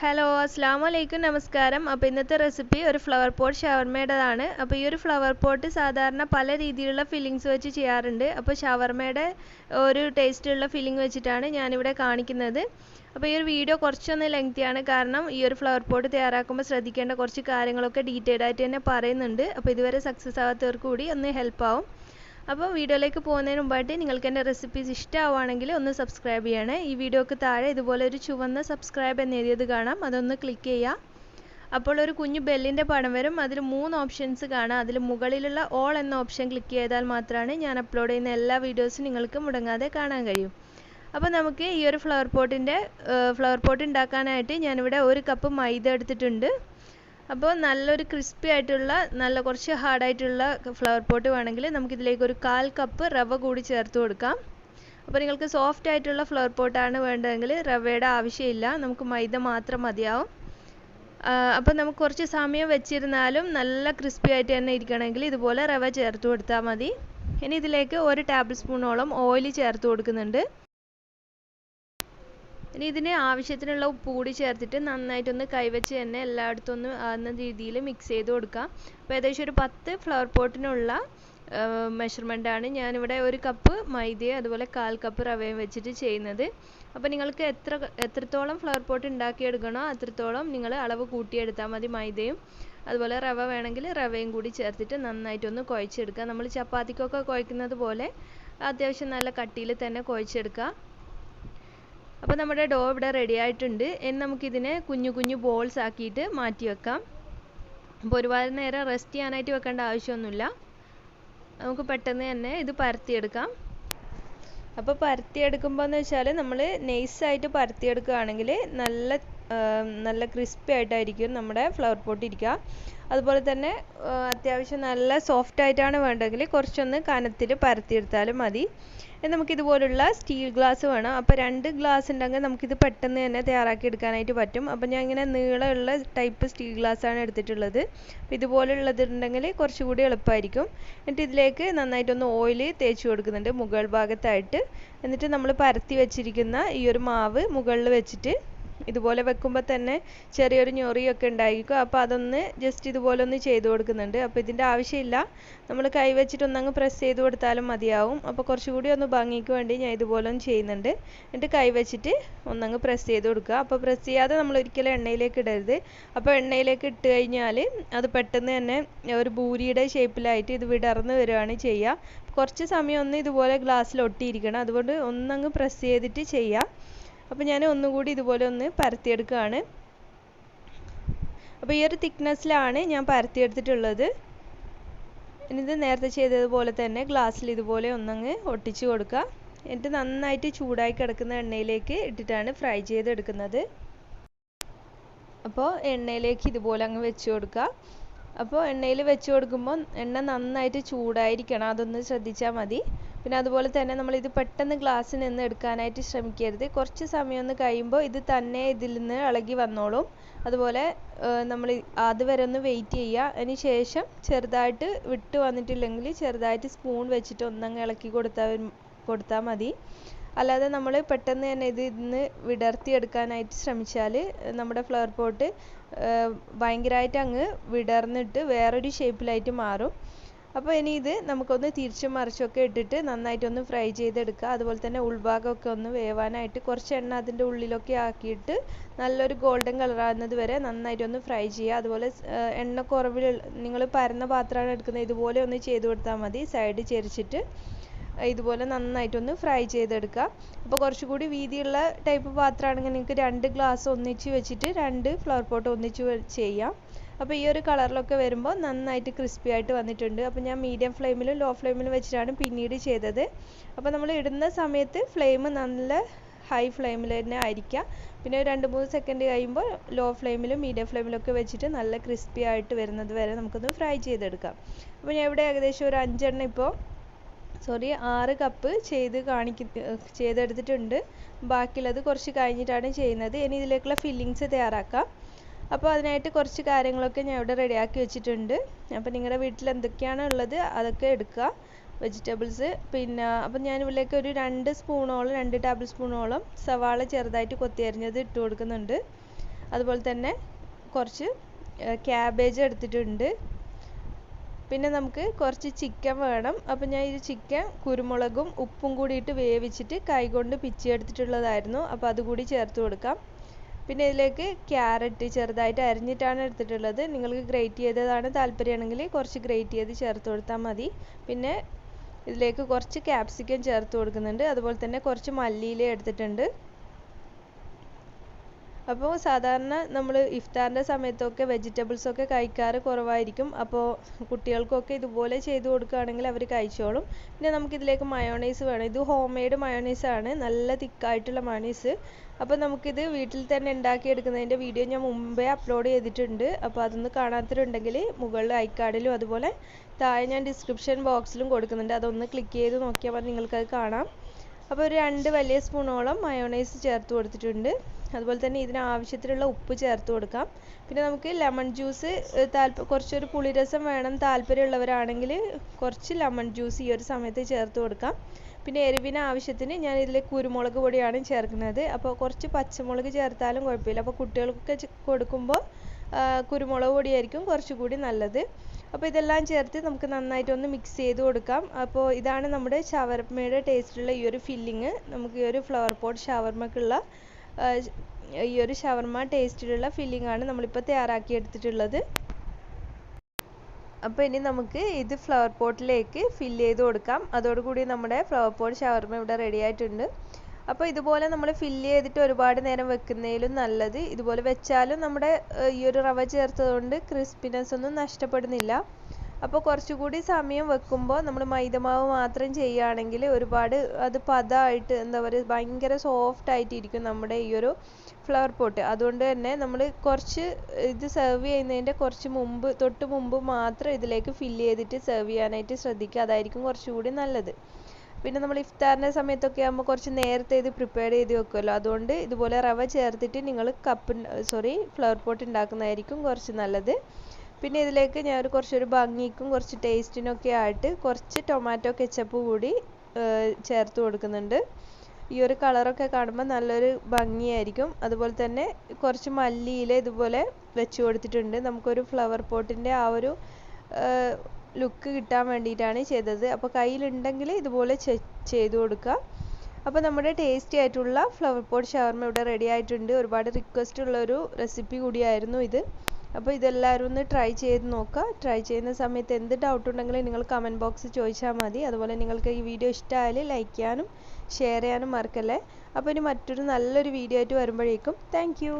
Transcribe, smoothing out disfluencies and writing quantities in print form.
Hello അസ്സലാമു അലൈക്കും നമസ്കാരം. അപ്പോൾ ഇന്നത്തെ റെസിപ്പി ഒരു ഫ്ലവർ പോട്ട് ഷവർമയുടേതാണ്. അപ്പോൾ ഈ ഒരു ഫ്ലവർ പോട്ട് സാധാരണ പല രീതിയിലുള്ള ഫില്ലിങ്സ് വെച്ച് ചെയ്യാറുണ്ട്. അപ്പോൾ ഷവർമയുടെ ഒരു ടേസ്റ്റുള്ള ഫില്ലിംഗ് വെച്ചിട്ടാണ് ഞാനിവിടെ കാണിക്കുന്നത്. അപ്പോൾ ഈ ഒരു വീഡിയോ കുറച്ചൊന്ന് ലെങ്തിയാണ്, കാരണം ഈ ഒരു ഫ്ലവർ പോട്ട് തയ്യാറാക്കുമ്പോൾ ശ്രദ്ധിക്കേണ്ട കുറച്ച് കാര്യങ്ങളൊക്കെ ഡീറ്റെയിൽഡ് ആയിട്ട് തന്നെ പറയുന്നുണ്ട്. അപ്പോൾ ഇതുവരെ സക്സസ് ആവാത്തവർക്ക് കൂടി ഒന്ന് ഹെൽപ്പ് ആവും. അപ്പോൾ വീഡിയോയിലേക്ക് പോകുന്നതിന് മുമ്പായിട്ട് നിങ്ങൾക്ക് എൻ്റെ റെസിപ്പീസ് ഇഷ്ടമാവുകയാണെങ്കിൽ ഒന്ന് സബ്സ്ക്രൈബ് ചെയ്യണേ. ഈ വീഡിയോക്ക് താഴെ ഇതുപോലെ ഒരു ചുവന്ന സബ്സ്ക്രൈബ് എന്ന് എഴുതിയത് കാണാം, അതൊന്ന് ക്ലിക്ക് ചെയ്യുക. അപ്പോൾ ഒരു കുഞ്ഞു ബെല്ലിൻ്റെ പടം വരും, അതിൽ 3 ഓപ്ഷൻസ് കാണാം. അതിൽ മുകളിലുള്ള ഓൾ എന്ന ഓപ്ഷൻ ക്ലിക്ക് ചെയ്താൽ മാത്രമാണ് ഞാൻ അപ്ലോഡ് ചെയ്യുന്ന എല്ലാ വീഡിയോസും നിങ്ങൾക്ക് മുടങ്ങാതെ കാണാൻ കഴിയും. അപ്പോൾ നമുക്ക് ഈ ഒരു ഫ്ലവർ പോട്ട് ഉണ്ടാക്കാനായിട്ട് ഞാനിവിടെ 1 കപ്പ് മൈദ എടുത്തിട്ടുണ്ട്. അപ്പോൾ നല്ലൊരു ക്രിസ്പി ആയിട്ടുള്ള നല്ല കുറച്ച് ഹാർഡായിട്ടുള്ള ഫ്ലവർ പോട്ട് വേണമെങ്കിൽ നമുക്കിതിലേക്ക് ഒരു 1/4 കപ്പ് റവ കൂടി ചേർത്ത് കൊടുക്കാം. അപ്പോൾ നിങ്ങൾക്ക് സോഫ്റ്റ് ആയിട്ടുള്ള ഫ്ലവർ പോട്ടാണ് വേണ്ടതെങ്കിൽ റവയുടെ ആവശ്യമില്ല, നമുക്ക് മൈദ മാത്രം മതിയാവും. അപ്പോൾ നമുക്ക് കുറച്ച് സമയം വെച്ചിരുന്നാലും നല്ല ക്രിസ്പി ആയിട്ട് തന്നെ ഇരിക്കണമെങ്കിൽ ഇതുപോലെ റവ ചേർത്ത് കൊടുത്താൽ മതി. ഇനി ഇതിലേക്ക് 1 ടേബിൾ സ്പൂണോളം ഓയിൽ ചേർത്ത് കൊടുക്കുന്നുണ്ട്. ഇനി ഇതിന് ആവശ്യത്തിനുള്ള ഉപ്പ് കൂടി ചേർത്തിട്ട് നന്നായിട്ടൊന്ന് കൈവച്ച് തന്നെ എല്ലായിടത്തും ഒന്ന് ആകുന്ന രീതിയിൽ മിക്സ് ചെയ്ത് കൊടുക്കാം. അപ്പോൾ ഏകദേശം ഒരു 10 ഫ്ലവർ പോട്ടിനുള്ള മെഷർമെൻറ്റാണ് ഞാനിവിടെ 1 കപ്പ് മൈദയും അതുപോലെ 1/4 കപ്പ് റവയും വെച്ചിട്ട് ചെയ്യുന്നത്. അപ്പോൾ നിങ്ങൾക്ക് എത്രത്തോളം ഫ്ലവർ പോട്ട് ഉണ്ടാക്കിയെടുക്കണോ അത്രത്തോളം നിങ്ങൾ അളവ് കൂട്ടിയെടുത്താൽ മതി. മൈദയും അതുപോലെ റവ വേണമെങ്കിൽ റവയും കൂടി ചേർത്തിട്ട് നന്നായിട്ടൊന്ന് കുഴച്ചെടുക്കുക. നമ്മൾ ചപ്പാത്തിക്കൊക്കെ കുഴക്കുന്നത് പോലെ അത്യാവശ്യം നല്ല കട്ടിയിൽ തന്നെ കുഴച്ചെടുക്കുക. അപ്പോൾ നമ്മുടെ ഡോ ഇവിടെ റെഡി ആയിട്ടുണ്ട്. ഇനി നമുക്കിതിനെ കുഞ്ഞു കുഞ്ഞു ബോൾസ് ആക്കിയിട്ട് മാറ്റി വെക്കാം. അപ്പോൾ ഒരുപാട് നേരം റെസ്റ്റ് ചെയ്യാനായിട്ട് വെക്കേണ്ട ആവശ്യമൊന്നുമില്ല, നമുക്ക് പെട്ടെന്ന് തന്നെ ഇത് പരത്തിയെടുക്കാം. അപ്പോൾ പരത്തിയെടുക്കുമ്പോൾ എന്ന് വെച്ചാൽ നമ്മൾ നൈസായിട്ട് പരത്തിയെടുക്കുകയാണെങ്കിൽ നല്ല ക്രിസ്പി ആയിട്ടായിരിക്കും നമ്മുടെ ഫ്ലവർ പോട്ട് ഇരിക്കുക. അതുപോലെ തന്നെ അത്യാവശ്യം നല്ല സോഫ്റ്റ് ആയിട്ടാണ് വേണ്ടതെങ്കിൽ കുറച്ചൊന്ന് കനത്തിൽ പരത്തിയെടുത്താലും മതി. നമുക്കിതുപോലുള്ള സ്റ്റീൽ ഗ്ലാസ് വേണം. അപ്പോൾ 2 ഗ്ലാസ് ഉണ്ടെങ്കിൽ നമുക്കിത് പെട്ടെന്ന് തന്നെ തയ്യാറാക്കി എടുക്കാനായിട്ട് പറ്റും. അപ്പോൾ ഞാൻ ഇങ്ങനെ നീളമുള്ള ടൈപ്പ് സ്റ്റീൽ ഗ്ലാസ്സാണ് എടുത്തിട്ടുള്ളത്. അപ്പോൾ ഇതുപോലുള്ളതുണ്ടെങ്കിൽ കുറച്ചുകൂടി എളുപ്പമായിരിക്കും. എന്നിട്ട് ഇതിലേക്ക് നന്നായിട്ടൊന്ന് ഓയിൽ തേച്ച് കൊടുക്കുന്നുണ്ട് മുകൾ ഭാഗത്തായിട്ട്. എന്നിട്ട് നമ്മൾ പരത്തി വെച്ചിരിക്കുന്ന ഈ ഒരു മാവ് മുകളിൽ വെച്ചിട്ട് ഇതുപോലെ വെക്കുമ്പോൾ തന്നെ ചെറിയൊരു ഞൊറിയൊക്കെ ഉണ്ടായിരിക്കും. അപ്പോൾ അതൊന്ന് ജസ്റ്റ് ഇതുപോലെ ഒന്ന് ചെയ്ത് കൊടുക്കുന്നുണ്ട്. അപ്പോൾ ഇതിൻ്റെ ആവശ്യമില്ല, നമ്മൾ കൈ വെച്ചിട്ട് ഒന്നങ്ങ് പ്രസ് ചെയ്ത് കൊടുത്താലും മതിയാവും. അപ്പോൾ കുറച്ചുകൂടി ഒന്ന് ഭംഗിക്ക് വേണ്ടി ഞാൻ ഇതുപോലെ ഒന്ന് ചെയ്യുന്നുണ്ട്. എന്നിട്ട് കൈ വെച്ചിട്ട് ഒന്നങ്ങ് പ്രസ് ചെയ്ത് കൊടുക്കുക. അപ്പോൾ പ്രസ് ചെയ്യാതെ നമ്മൾ ഒരിക്കലും എണ്ണയിലേക്ക് ഇടരുത്. അപ്പോൾ എണ്ണയിലേക്ക് ഇട്ട് കഴിഞ്ഞാൽ അത് പെട്ടെന്ന് തന്നെ ഒരു ബൂരിയുടെ ഷേപ്പിലായിട്ട് ഇത് വിടർന്ന് വരികയാണ് ചെയ്യുക. കുറച്ച് സമയം ഒന്ന് ഇതുപോലെ ഗ്ലാസ്സിൽ ഒട്ടിയിരിക്കണം, അതുകൊണ്ട് ഒന്നങ്ങ് പ്രസ് ചെയ്തിട്ട് ചെയ്യാം. അപ്പോൾ ഞാൻ ഒന്നുകൂടി ഇതുപോലെ ഒന്ന് പരത്തിയെടുക്കുകയാണ്. അപ്പോൾ ഈ ഒരു തിക്നെസ്സിലാണ് ഞാൻ പരത്തിയെടുത്തിട്ടുള്ളത്. ഇനി ഇത് നേരത്തെ ചെയ്തതുപോലെ തന്നെ ഗ്ലാസ്സിൽ ഇതുപോലെ ഒന്നങ്ങ് ഒട്ടിച്ച് കൊടുക്കുക. എന്നിട്ട് നന്നായിട്ട് ചൂടായി കിടക്കുന്ന എണ്ണയിലേക്ക് ഇട്ടിട്ടാണ് ഫ്രൈ ചെയ്തെടുക്കുന്നത്. അപ്പോൾ എണ്ണയിലേക്ക് ഇതുപോലെ അങ്ങ് വെച്ച് കൊടുക്കുക. അപ്പോൾ എണ്ണയിൽ വെച്ച് കൊടുക്കുമ്പോൾ എണ്ണ നന്നായിട്ട് ചൂടായിരിക്കണം, അതൊന്ന് ശ്രദ്ധിച്ചാൽ മതി. പിന്നെ അതുപോലെ തന്നെ നമ്മളിത് പെട്ടെന്ന് ഗ്ലാസ്സിൽ നിന്ന് എടുക്കാനായിട്ട് ശ്രമിക്കരുത്. കുറച്ച് സമയം ഒന്ന് കഴിയുമ്പോൾ ഇത് തന്നെ ഇതിൽ നിന്ന് ഇളകി വന്നോളും. അതുപോലെ നമ്മൾ അതുവരെ ഒന്ന് വെയിറ്റ് ചെയ്യുക. അതിന് ശേഷം ചെറുതായിട്ട് വിട്ട് വന്നിട്ടില്ലെങ്കിൽ ചെറുതായിട്ട് സ്പൂൺ വെച്ചിട്ട് ഒന്നങ്ങ് ഇളക്കി കൊടുത്താൽ മതി. അല്ലാതെ നമ്മൾ പെട്ടെന്ന് തന്നെ ഇതിന്ന് വിടർത്തിയെടുക്കാനായിട്ട് ശ്രമിച്ചാൽ നമ്മുടെ ഫ്ലവർ പോട്ട് ഭയങ്കരമായിട്ട് അങ്ങ് വിടർന്നിട്ട് വേറൊരു ഷേപ്പിലായിട്ട് മാറും. അപ്പോൾ ഇനി ഇത് നമുക്കൊന്ന് തിരിച്ചും മറിച്ചൊക്കെ ഇട്ടിട്ട് നന്നായിട്ടൊന്ന് ഫ്രൈ ചെയ്തെടുക്കുക. അതുപോലെ തന്നെ ഉൾഭാഗമൊക്കെ ഒന്ന് വേവാനായിട്ട് കുറച്ച് എണ്ണ അതിൻ്റെ ഉള്ളിലൊക്കെ ആക്കിയിട്ട് നല്ലൊരു ഗോൾഡൻ കളറാകുന്നത് വരെ നന്നായിട്ടൊന്ന് ഫ്രൈ ചെയ്യുക. അതുപോലെ എണ്ണ കുറവിൽ നിങ്ങൾ പരന്ന പാത്രമാണ് എടുക്കുന്നത്, ഇതുപോലെ ഒന്ന് ചെയ്ത് കൊടുത്താൽ മതി. സൈഡ് ചെരിച്ചിട്ട് ഇതുപോലെ നന്നായിട്ടൊന്ന് ഫ്രൈ ചെയ്തെടുക്കുക. അപ്പോൾ കുറച്ചുകൂടി വീതിയുള്ള ടൈപ്പ് പാത്രമാണെങ്കിൽ നിങ്ങൾക്ക് 2 ഗ്ലാസ് ഒന്നിച്ച് വെച്ചിട്ട് 2 ഫ്ലവർ പോട്ട് ഒന്നിച്ച് ചെയ്യാം. അപ്പോൾ ഈ ഒരു കളറിലൊക്കെ വരുമ്പോൾ നന്നായിട്ട് ക്രിസ്പി ആയിട്ട് വന്നിട്ടുണ്ട്. അപ്പോൾ ഞാൻ മീഡിയം ഫ്ലെയിമിലും ലോ ഫ്ലെയിമിലും വെച്ചിട്ടാണ് പിന്നീട് ചെയ്തത്. അപ്പോൾ നമ്മൾ ഇടുന്ന സമയത്ത് ഫ്ലെയിം നല്ല ഹൈ ഫ്ലെയിമിൽ തന്നെ ആയിരിക്കുക. പിന്നെ 2-3 സെക്കൻഡ് കഴിയുമ്പോൾ ലോ ഫ്ലെയിമിലും മീഡിയം ഫ്ലെയിമിലൊക്കെ വെച്ചിട്ട് നല്ല ക്രിസ്പി ആയിട്ട് വരുന്നത് വരെ നമുക്കൊന്ന് ഫ്രൈ ചെയ്തെടുക്കാം. അപ്പോൾ ഞാൻ ഇവിടെ ഏകദേശം ഒരു 6 കപ്പ് ചെയ്തെടുത്തിട്ടുണ്ട്. ബാക്കിയുള്ളത് കുറച്ച് കഴിഞ്ഞിട്ടാണ് ചെയ്യുന്നത്. ഇനി ഇതിലേക്കുള്ള ഫില്ലിങ്സ് തയ്യാറാക്കാം. അപ്പോൾ അതിനായിട്ട് കുറച്ച് കാര്യങ്ങളൊക്കെ ഞാൻ ഇവിടെ റെഡിയാക്കി വെച്ചിട്ടുണ്ട്. അപ്പോൾ നിങ്ങളുടെ വീട്ടിൽ എന്തൊക്കെയാണ് ഉള്ളത് അതൊക്കെ എടുക്കുക, വെജിറ്റബിൾസ്. പിന്നെ അപ്പോൾ ഞാൻ ഇതിലേക്ക് ഒരു 2 ടേബിൾ സ്പൂണോളം സവാള ചെറുതായിട്ട് കൊത്തി അരിഞ്ഞത് ഇട്ട് കൊടുക്കുന്നുണ്ട്. അതുപോലെ തന്നെ കുറച്ച് ക്യാബേജ് എടുത്തിട്ടുണ്ട്. പിന്നെ നമുക്ക് കുറച്ച് ചിക്കൻ വേണം. അപ്പോൾ ഞാൻ ഈ ചിക്കൻ കുരുമുളകും ഉപ്പും കൂടിയിട്ട് വേവിച്ചിട്ട് കൈകൊണ്ട് പിച്ചിയെടുത്തിട്ടുള്ളതായിരുന്നു. അപ്പോൾ അതുകൂടി ചേർത്ത് കൊടുക്കാം. പിന്നെ ഇതിലേക്ക് ക്യാരറ്റ് ചെറുതായിട്ട് അരിഞ്ഞിട്ടാണ് എടുത്തിട്ടുള്ളത്. നിങ്ങൾക്ക് ഗ്രേറ്റ് ചെയ്തതാണ് താല്പര്യമാണെങ്കിൽ കുറച്ച് ഗ്രേറ്റ് ചെയ്ത് ചേർത്ത് കൊടുത്താൽ മതി. പിന്നെ ഇതിലേക്ക് കുറച്ച് ക്യാപ്സിക്കം ചേർത്ത് കൊടുക്കുന്നുണ്ട്. അതുപോലെ തന്നെ കുറച്ച് മല്ലിയില എടുത്തിട്ടുണ്ട്. അപ്പോൾ സാധാരണ നമ്മൾ ഇഫ്താറിൻ്റെ സമയത്തൊക്കെ വെജിറ്റബിൾസൊക്കെ കഴിക്കാറ് കുറവായിരിക്കും. അപ്പോൾ കുട്ടികൾക്കൊക്കെ ഇതുപോലെ ചെയ്ത് കൊടുക്കുകയാണെങ്കിൽ അവർ കഴിച്ചോളും. പിന്നെ നമുക്കിതിലേക്ക് മയോണൈസ് വേണം. ഇത് ഹോം മെയ്ഡ് മയോണൈസാണ്, നല്ല തിക്കായിട്ടുള്ള മയോണൈസ്. അപ്പോൾ നമുക്കിത് വീട്ടിൽ തന്നെ ഉണ്ടാക്കിയെടുക്കുന്നതിൻ്റെ വീഡിയോ ഞാൻ മുമ്പേ അപ്ലോഡ് ചെയ്തിട്ടുണ്ട്. അപ്പോൾ അതൊന്ന് കാണാത്തവരുണ്ടെങ്കിൽ മുകളിൽ ഐക്കാർഡിലും അതുപോലെ താഴെ ഞാൻ ഡിസ്ക്രിപ്ഷൻ ബോക്സിലും കൊടുക്കുന്നുണ്ട്. അതൊന്ന് ക്ലിക്ക് ചെയ്ത് നോക്കിയാൽ മതി, നിങ്ങൾക്കത് കാണാം. അപ്പോൾ ഒരു 2 വലിയ സ്പൂണോളം മയോണൈസ് ചേർത്ത് കൊടുത്തിട്ടുണ്ട്. അതുപോലെ തന്നെ ഇതിന് ആവശ്യത്തിനുള്ള ഉപ്പ് ചേർത്ത് കൊടുക്കാം. പിന്നെ നമുക്ക് ലെമൺ ജ്യൂസ് കുറച്ചൊരു പുളിരസം വേണം താല്പര്യമുള്ളവരാണെങ്കിൽ കുറച്ച് ലെമൺ ജ്യൂസ് ഈ ഒരു സമയത്ത് ചേർത്ത് കൊടുക്കാം. പിന്നെ എരിവിന് ആവശ്യത്തിന് ഞാൻ ഇതിൽ കുരുമുളക് പൊടിയാണ് ചേർക്കുന്നത്. അപ്പോൾ കുറച്ച് പച്ചമുളക് ചേർത്താലും കുഴപ്പമില്ല. അപ്പോൾ കുട്ടികൾക്കൊക്കെ കൊടുക്കുമ്പോൾ കുരുമുളക് പൊടിയായിരിക്കും കുറച്ചുകൂടി നല്ലത്. അപ്പോൾ ഇതെല്ലാം ചേർത്ത് നമുക്ക് നന്നായിട്ടൊന്ന് മിക്സ് ചെയ്ത് കൊടുക്കാം. അപ്പോൾ ഇതാണ് നമ്മുടെ ഷവർമയുടെ ടേസ്റ്റുള്ള ഈ ഒരു ഫില്ലിങ്. നമുക്ക് ഈ ഒരു ഫ്ലവർ പോട്ട് ഷവർമക്കുള്ള ഈ ഒരു ഷവർമ ടേസ്റ്റിലുള്ള ഫില്ലിംഗ് ആണ് നമ്മളിപ്പോൾ തയ്യാറാക്കി എടുത്തിട്ടുള്ളത്. അപ്പോൾ ഇനി നമുക്ക് ഇത് ഫ്ലവർ പോട്ടിലേക്ക് ഫില്ല് ചെയ്ത് കൊടുക്കാം. അതോടുകൂടി നമ്മുടെ ഫ്ലവർ പോട്ട് ഷവർമ ഇവിടെ റെഡി ആയിട്ടുണ്ട്. അപ്പോൾ ഇതുപോലെ നമ്മൾ ഫില്ല് ചെയ്തിട്ട് ഒരുപാട് നേരം വെക്കുന്നതിലും നല്ലത് ഇതുപോലെ വെച്ചാലും നമ്മുടെ ഈ ഒരു റവ ചേർത്തതുകൊണ്ട് ക്രിസ്പിനെസ് ഒന്നും നഷ്ടപ്പെടുന്നില്ല. അപ്പോൾ കുറച്ചുകൂടി സമയം വെക്കുമ്പോൾ നമ്മൾ മൈദമാവ് മാത്രം ചെയ്യുകയാണെങ്കിൽ ഒരുപാട് അത് പദമായിട്ട് എന്താ പറയുക ഭയങ്കര സോഫ്റ്റ് ആയിട്ടിരിക്കും നമ്മുടെ ഈ ഒരു ഫ്ലവർ പോട്ട്. അതുകൊണ്ട് തന്നെ നമ്മൾ കുറച്ച് ഇത് സെർവ് ചെയ്യുന്നതിൻ്റെ തൊട്ട് മുമ്പ് മാത്രം ഇതിലേക്ക് ഫില്ല് ചെയ്തിട്ട് സെർവ് ചെയ്യാനായിട്ട് ശ്രദ്ധിക്കുക. അതായിരിക്കും കുറച്ചുകൂടി നല്ലത്. പിന്നെ നമ്മൾ ഇഫ്താറിൻ്റെ സമയത്തൊക്കെ ആകുമ്പോൾ കുറച്ച് നേരത്തെ ഇത് പ്രിപ്പയർ ചെയ്ത് വെക്കുമല്ലോ. അതുകൊണ്ട് ഇതുപോലെ റവ ചേർത്തിട്ട് നിങ്ങൾ ഫ്ലവർ പോട്ട് ഉണ്ടാക്കുന്നതായിരിക്കും കുറച്ച് നല്ലത്. പിന്നെ ഇതിലേക്ക് ഞാൻ കുറച്ചൊരു ഭംഗിക്കും കുറച്ച് ടേസ്റ്റിനൊക്കെ ആയിട്ട് കുറച്ച് ടൊമാറ്റോ കെച്ചപ്പ് കൂടി ചേർത്ത് കൊടുക്കുന്നുണ്ട്. ഈ ഒരു കളറൊക്കെ കാണുമ്പോൾ നല്ലൊരു ഭംഗിയായിരിക്കും. അതുപോലെ തന്നെ കുറച്ച് മല്ലിയില ഇതുപോലെ വെച്ച് കൊടുത്തിട്ടുണ്ട്. നമുക്കൊരു ഫ്ലവർ പോട്ടിൻ്റെ ആ ഒരു ലുക്ക് കിട്ടാൻ വേണ്ടിയിട്ടാണ് ചെയ്തത്. അപ്പോൾ കയ്യിലുണ്ടെങ്കിൽ ഇതുപോലെ ചെയ്ത് കൊടുക്കുക. അപ്പോൾ നമ്മുടെ ടേസ്റ്റി ആയിട്ടുള്ള ഫ്ലവർ പോട്ട് ഷവർമ ഇവിടെ റെഡി ആയിട്ടുണ്ട്. ഒരുപാട് റിക്വസ്റ്റ് ഉള്ളൊരു റെസിപ്പി കൂടിയായിരുന്നു ഇത്. അപ്പോൾ ഇതെല്ലാവരും ഒന്ന് ട്രൈ ചെയ്ത് നോക്കുക. ട്രൈ ചെയ്യുന്ന സമയത്ത് എന്ത് ഡൗട്ട് ഉണ്ടെങ്കിലും നിങ്ങൾ കമൻറ്റ് ബോക്സിൽ ചോദിച്ചാൽ മതി. അതുപോലെ നിങ്ങൾക്ക് ഈ വീഡിയോ ഇഷ്ടമായാൽ ലൈക്ക് ചെയ്യാനും ഷെയർ ചെയ്യാനും മറക്കല്ലേ. അപ്പോൾ ഇനി മറ്റൊരു നല്ലൊരു വീഡിയോ ആയിട്ട് വരുമ്പോഴേക്കും താങ്ക് യു.